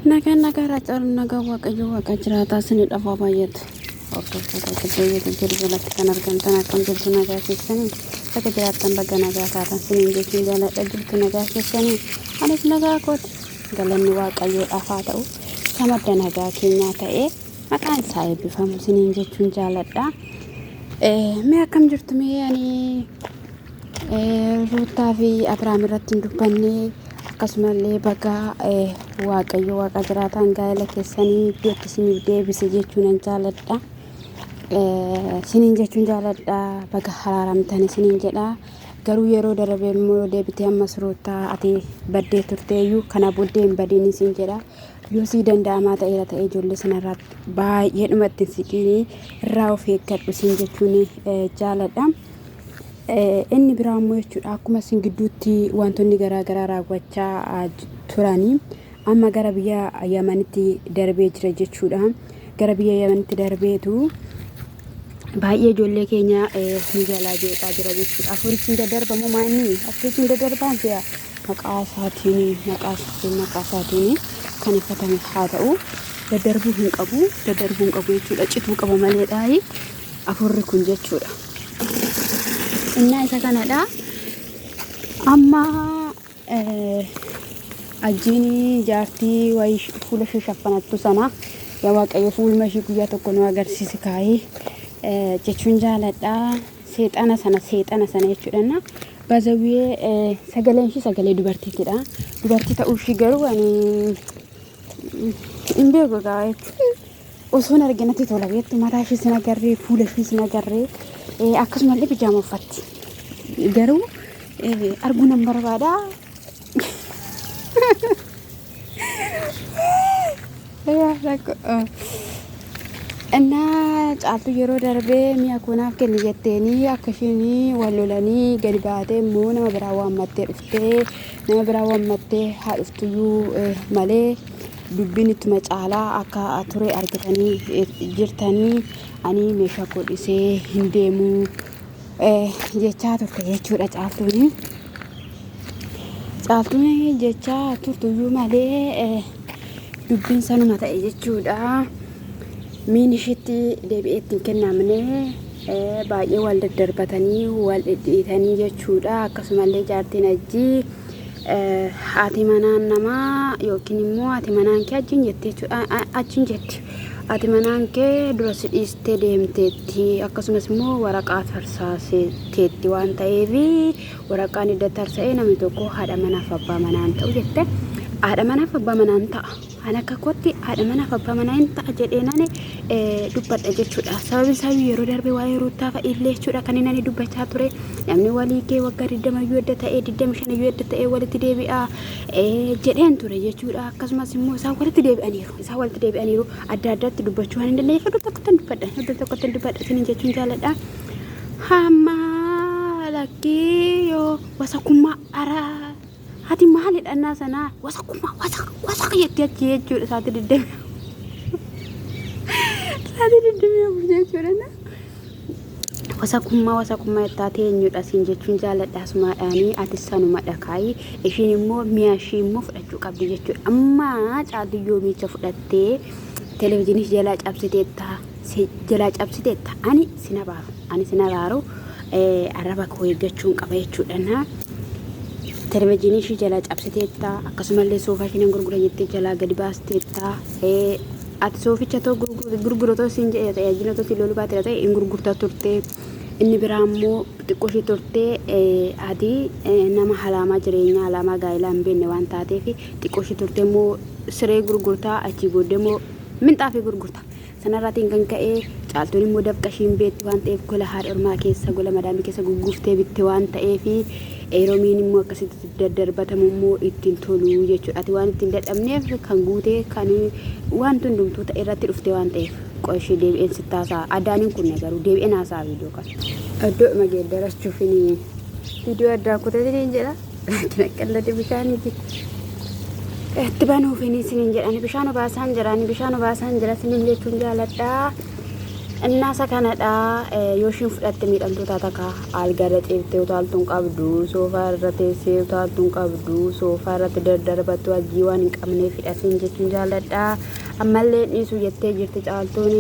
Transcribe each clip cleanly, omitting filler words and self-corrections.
nagaa raacalu nagaa waaqayyo waaqa jiraataa sinii dhafa baay'eetu hordoftoota giddeeyyatu jiru jalatti kan argamtan akkam jirtu nagaa keessanii bakka jiraattan bakka nagaa taatan siniin jechuun jaaladha jirtu nagaa keessanii anis nagaa kooti galanni waaqayyo dhafaa ta'u samadda nagaa keenyaa ta'ee maqaan isaa eebbifamu siniin jechuun jaaladha mee akkam jirtu mee ani Ruutaa fi Abrahaam irratti hin dubbanne akkasumallee bakka waaqayyo waaqa jiraataan gaa'ela keessanii iddootti isiniif deebise jechuun jaaladha. Siniin jechuun jaaladha bakka haraaramtan siniin jedha. Garuu yeroo darbee immoo deebitee ammas Ruutaa ati baddee turteeyyuu kana booddee hin badiin isin jedha. Yoo si danda'amaa ta'eera ta'ee ijoollee sanarratti baay'ee dhumatti siqii irraa of eeggadhu isin jechuun jaaladha. Inni biraa immoo jechuudha akkuma isin gidduutti wantoonni garaagaraa raawwachaa turanii amma gara biyya Yamanitti darbee jira jechuudha. Gara biyya Yamanitti darbeetu baay'ee ijoollee keenya ni jalaa jeeqaa jira jechuudha. Afurichi daddarbamu maanni afurichi daddarbaan ta'e maqaa isaatiin kan iffatame haa ta'u daddarbuu hin qabu jechuudha. Cituu qaba maleedha afurri kun jechuudha. Inna isa kanadha amma ajjiin jaartii wayii fuula ishee shaffanattu sana yaa waaqayyo fuuluma ishee guyyaa tokko nu agarsiisi kaayee jechuun jaaladha. Seexana sana jechuudha. Bazaawee sagaleen ishee sagalee dubartiitidha. Dubartii ta'uu ishee garuu ani hin beeku gaa'eetti osoo hin arginatti tola beektu mataa ishee sin agarree fuula ishee sin agarree akkasumallee bijaama uffatti. Garuu arguu nan barbaada. Innaa caaltuu yeroo darbee mi'a kunaaf kenni jetteeni akka isheen wal lolanii gadi baatee immoo nama biraa waammattee dhuftee nama biraa waammattee haa dhuftuyyuu malee dubbiin ittuma caalaa akka ture argitanii jirtanii ani meeshaa godhisee hin deemu jechaa turte jechuudha. Caaltuun jechaa turtuyyuu malee dubbiin sanuma ta'e jechuudha. Miin ishiitti deebi'ee ittiin kennamne baay'ee wal daddarbatanii wal dhidhiitanii jechuudha. Akkasumallee jaartiin ajjii haati manaan namaa yookiin immoo haati manaan kee ajjiin jetti. Haati manaan kee dura si dhiistee deemteetti akkasumas immoo waraqaa tarsaaseetti waan ta'eef waraqaan idda tarsa'ee namni tokko haadha manaaf abbaa manaan ta'u jette. Haadha manaaf abbaa manaan ta'a. Ana akka kootti haadha manaaf abbaa manaan ta'a jedheenani dubbadha jechuudha. Sababni isaa yeroo darbee waa'ee Ruutaa fa'illee jechuudha kan inni dubbachaa ture. Namni walii kee waggaa 20 yoo adda ta'ee 25 yoo adda ta'ee walitti deebi'a jedheen ture jechuudha. Akkasumas immoo isaan walitti deebi'aniiru adda addaatti dubbachuu waan hin dandeenyeef iddoo tokkotti dubbadha siniin jechuun jaaladha. Hamma lakkii yoo wasakummaa araa hati maalidha annaa sanaa wasaka jettee achi jechuudha. Isaati diddamii jechuudha. Wasakummaa jettaa teenyudha siin jechuun jaaladha. Asumaadhaanii ati sanuma dhakaayii ishiin immoo mi'a ishii immoo fudhachuu qabdi jechuudha. Amma caaltuu yoo miicha fudhattee televezyiinii jalaa cabsiteetta ani sina baaru arraba koo eeggachuun qaba jechuudha. Televezyiinii ishii jalaa cabsiteetta akkasumallee soofaa isheen gurguran jettee jalaa gadi baasteetta. Ati sooficha ta'u gurguratoo siin jedhee tajaajila ta'u siin loluu baatee ta'e hin gurgurtaa turte. Inni biraa immoo xiqqoo ishee turte ati nama halaamaa jireenyaa halaamaa gaa'elaa hin beekne waan taateef xiqqoo ishee turte immoo siree gurgurtaa achii booddee immoo minxaafii gurgurtaa. Sanarraatiin kan ka'ee caaltuun immoo dafqa ishiin beekti waan ta'eef gola haadha ormaa keessa gola madaamii keessa gurgurtee bitte waan ta'eef eeroomiin immoo akkasitti daddarbatamu immoo ittiin tolu jechuudha. Ati waan ittiin dadhabneef kan guutee kan waan hundumtuu ta'e irratti dhufte waan ta'eef qo'ishee deebi'een sittaasaa addaaniin kunne garuu deebi'een haasaa viidiyoo kan iddoo mageeddarachuuf viidiyoo addaa kutatee jedha qalladi bishaaniiti. Itti banuuf siniin jedhani bishaan obaasaan jira siniin jechuun jaaladha. Innaa isa kanadha yoo ishiin fudhatte miidhamtoota takka algarra ceeftee utaaltuun qabdu soofaa irra teessee utaaltuun qabdu soofaa irratti dardarbattu hajii waan hin qabneef hidhatiin jechuun jaalladha. Ammallee dhiisu jettee jirti caaltuun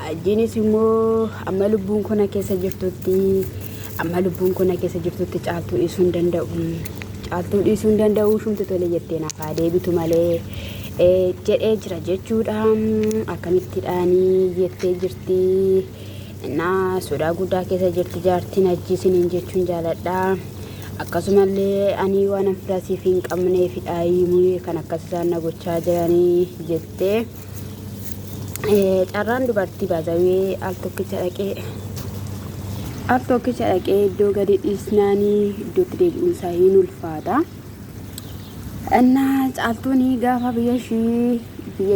ajiinis immoo amma lubbuun kuna keessa jirtutti caaltuu dhiisuu hin danda'u. Caaltuu dhiisuu hin danda'u shumti tole jettee naaf deebitu malee. Jedhee jira jechuudha. Akkamittidhaanii jettee jirti. Innaa sodaa guddaa keessa jirti jaartiin ajjiisiniin jechuun jaalladha. Akkasumallee ani waan firasiif hin qabneefidha himuu kan akkas isaan na gochaa jiranii jettee. Carraan dubartii baazawee al tokkicha dhaqee iddoo gadi dhiisnaanii iddootti deebi'uunsaa hin ulfaata. Innaa caaltuun gaafa biyya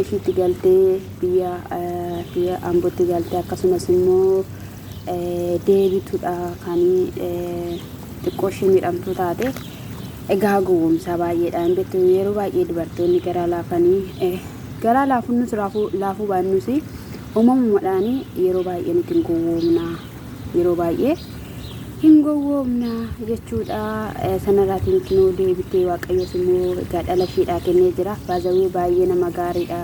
ishiitti galtee biyya Ambootti galtee akkasumas immoo deebituudha kan xiqqoo ishee miidhamtuu taate egaa gowwoomsaa baay'eedhaan beektu yeroo baay'ee dubartoonni garaa laafanii garaa laafuunis laafuu baannus uumamumadhaan yeroo baay'ee nuti hin gowwoomna yeroo baay'ee hin gowwoomna jechuudha. Sanarraatiin kinoo deebitee waaqayyoos immoo dhala ishiidhaa kennee jira. Baazawee baay'ee nama gaariidha.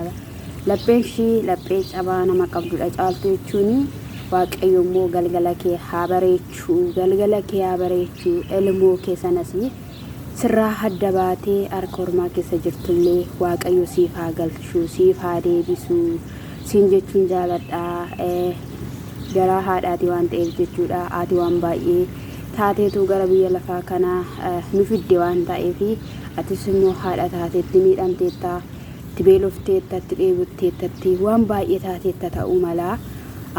Lapheen ishii laphee cabaa nama qabdudha caaltuu jechuun waaqayyo immoo galgala kee haa bareechuu ilmoo kee sanas sirraa adda baatee harka ormaa keessa jirtullee waaqayyo siif haa galchuu siif haa deebisuu siin jechuun jaalladha. Garaa haadhaati waan ta'eef jechuudha. Haati waan baay'ee taateetu gara biyya lafaa kana nu fidde waan ta'eef atis immoo haadha taateetti miidhamteetta itti beelofteetta itti dheebotteettatti waan baay'ee taateetta ta'uu mala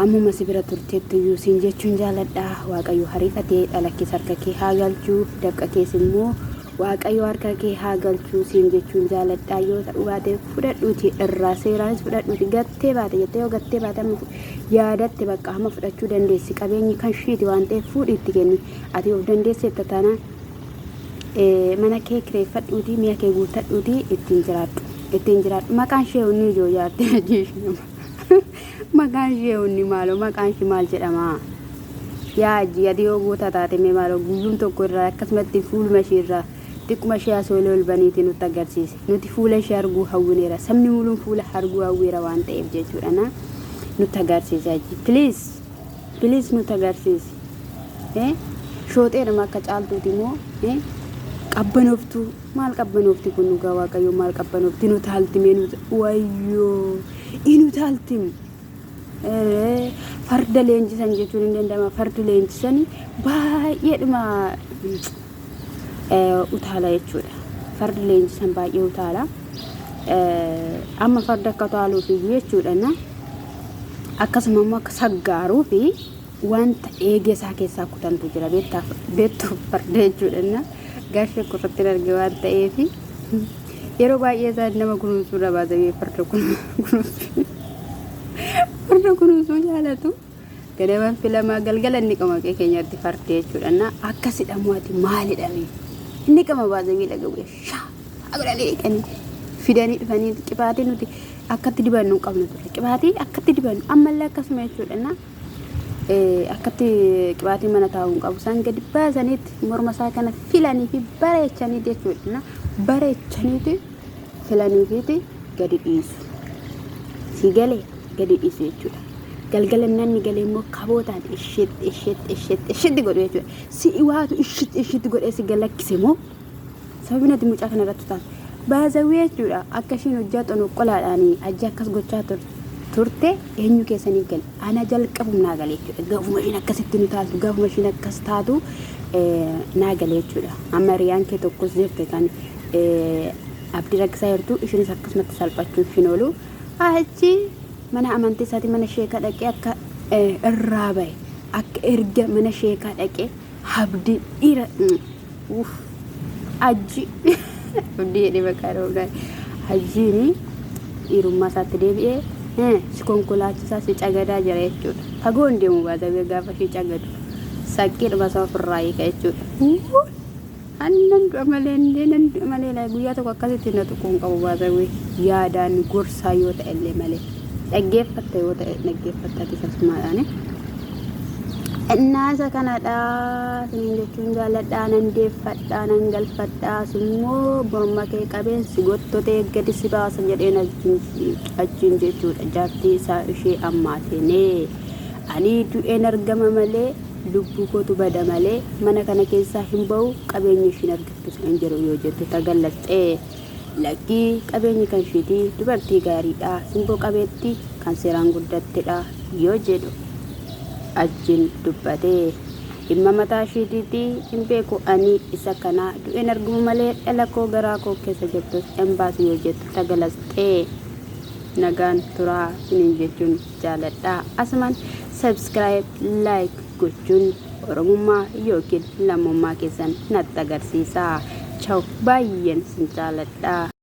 ammuma si bira turteettuyyuu siin jechuun jaalladha. Waaqayyo hariifatee dhala kees harka kee haa galchuu daqqa kees immoo waaqayyo harka kee haa galchuu siin jechuun jaalladha. Yoo ta'uu baate fudhadhuuti irraa seeraanis fudhadhuuti gattee baate jettee yoo gattee baate yaadatte bakka hamma fudhachuu dandeessi qabeenyi kan shiiti waan ta'eef fuudhi itti kenni ati of dandeesseetta taanaan mana kee kireeffadhuuti mi'a kee guuttadhuuti ittiin jiraadhu. Maqaan ishee hunni ijoo jaartee ajjeessu maqaan ishee hunni maaloo maqaan ishee maal jedhama yaa ajji ati yoo guutaa taate mee maaloo guyyuun tokko irraa akkasumatti fuuluma ishee irraa xiqquma ishee asoolee ol baniiti nutti agarsiise nuti fuula ishee arguu hawwineera sabni muluun fuula arguu hawwiira waan ta'eef jechuudha na nutti agarsiise ajji please nutti agarsiise shooxeedhuma akka caaltuuti immoo qabbanoftuu maal qabbanofti kun dhugaa waaqayyo maal qabbanofti nuti haltimee nuti wayyoo nuti haltim farda leenjisan jechuun hin danda'ama. Farda leenjisan baay'eedhuma utaala jechuudha. Farda leenjisan baay'ee utaala. Amma farda akka utaaluuf jechuudha na akkasuma immoo akka saggaaruu fi wanta eegesaa keessaa kutantu jira beektu farda jechuudha na gaashee kurratti arge waan ta'eef yeroo baay'ee isaan nama kunuunsuu dhabaatanii farda kunuunsuu farda kunuunsuu jaalatu gadaman filamaa galgala inni qama keenyatti farda jechuudha na akkasidha mo'ati maalidhame inni qama baazamii dhagawe shaa aguranii dhiqanii fidanii dhufanii qibaatii nuti akkatti dibannu qabnu ture qibaatii akkatti dibannu ammallee akkasuma jechuudha na akkatti qibaatii mana taa'uun qabu san gadi baasaniitti morma isaa kana filanii fi bareechanii jechuudha na bareechaniiti filanii fi gadi dhiisu si galee gadi dhiisu jechuudha. Galgala namni galee immoo kabootaan isheetti godhu jechuudha. Si waatu isheetti godhee si galakkise moo sababni ati mucaa kana irratti taatu baazawee jechuudha. Akka ishiin hojjaa xonoo qolaadhaanii ajja akkas gochaa turte eenyu keessanii gale ana jalqabu naa galee jechuudha. Gaafuma ishiin akkasitti nu taatu gaafuma ishiin akkas taatu naa galee jechuudha. Amma riyaan kee tokkos jirte kan abdii rakkisaa jirtu ishiinis akkasumatti salphachuuf hin oolu achi mana amantii isaati mana sheekaa dhaqee akka irraa bahe akka erga mana sheekaa dhaqee abdii dhiira aji abdii jedhee bakka roobnaa ajiini dhiirummaa isaatti deebi'ee si konkolaachisaa si cagadaa jira jechuudha. Fagoo hin deemu baazawee gaafa ishee cagadu saqqee dhuma isaa ofirraa hiika jechuudha. Annan malee guyyaa tokko akkasitti na tuquun qabu baazawee yaadaan gorsaa yoo ta'e illee malee dhaggeeffatte yoo ta'e dhaggeeffattate sasmaadhaani. Innaa isa kanadha siniin jechuun jaaladhaa nan deeffadhaa nan galfadhaa simmoo morma kee qabeensi gottotee gadi si baasa jedheen achiin jechuudha jaartii isaa ishee ammaateenee ani du'een argama malee lubbuu kootu bada malee mana kana keessaa hin ba'u qabeenyi ishiin argattu hin jiru yoo jettu tagallaxxee lakkii qabeenyi kan ishiitii dubartii gaariidha simboo qabeetti kan seeraan guddattedha yoo jedhu ajjin dubbatee dhimma mataa ishiitiitti hin beeku ani isa kana du'een argamu malee dhala koo garaa koo keessa jirtus hin baasu yoo jettu tagallaxxee nagaan turaa siniin jechuun jaaladhaa asumaan subscribe like gochuun oromummaa yookiin lammummaa keessan natti agarsiisaa. Ciao baay'een sin jaaladhaa.